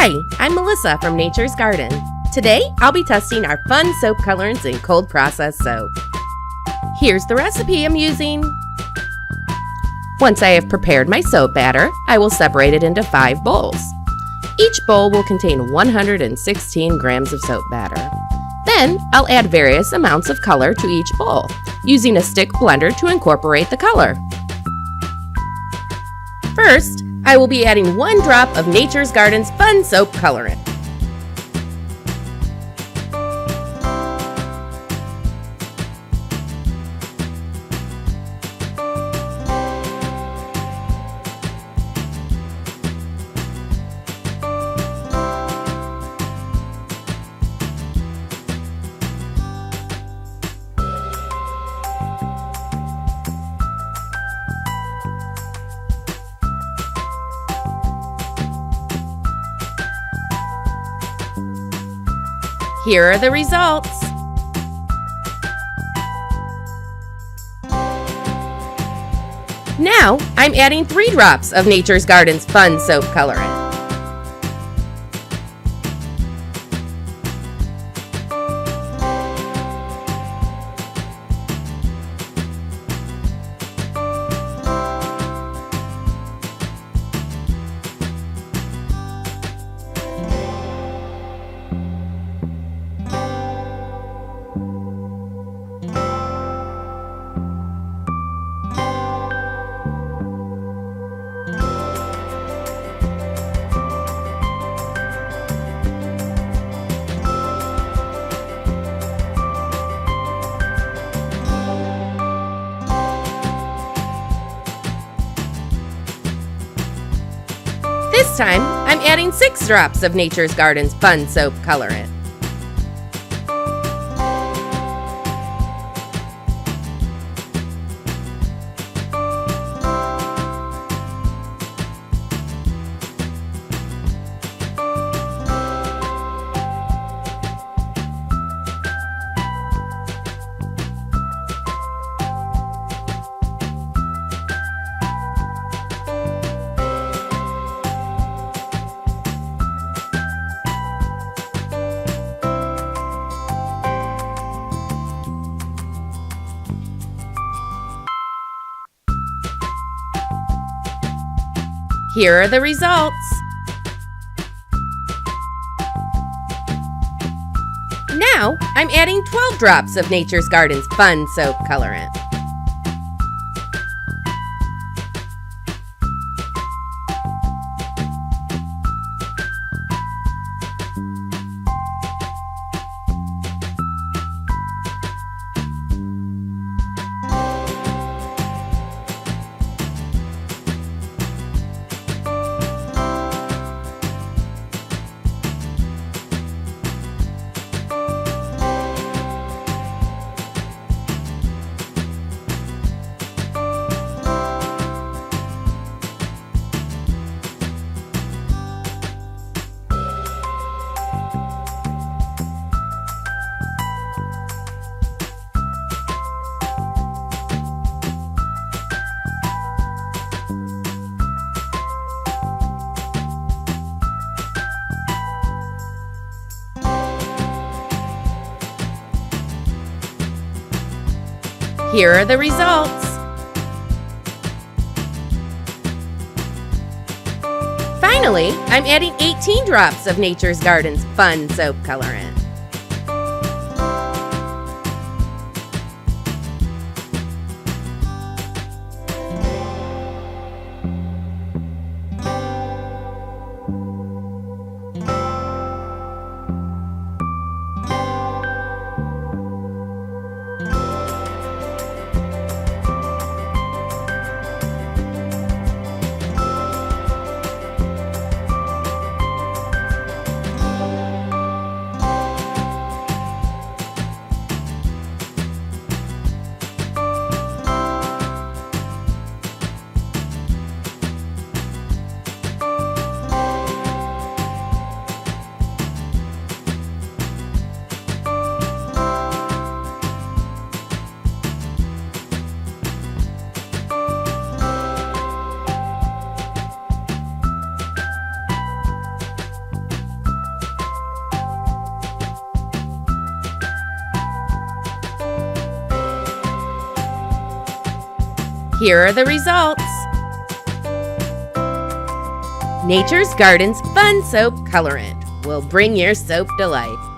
Hi, I'm Melissa from Nature's Garden. Today, I'll be testing our fun soap colorants in cold process soap. Here's the recipe I'm using. Once I have prepared my soap batter, I will separate it into 5 bowls. Each bowl will contain 116 grams of soap batter. Then, I'll add various amounts of color to each bowl, using a stick blender to incorporate the color. First, I will be adding 1 drop of Nature's Garden's Fun Soap Colorant. Here are the results. Now, I'm adding 3 drops of Nature's Garden's Fun Soap Colorant. This time, I'm adding 6 drops of Nature's Garden's Fun Soap Colorant. Here are the results. Now, I'm adding 12 drops of Nature's Garden's Fun Soap Colorant. Here are the results. Finally, I'm adding 18 drops of Nature's Garden's Fun Soap Colorant. Here are the results. Nature's Garden's Fun Soap Colorant will bring your soap to life.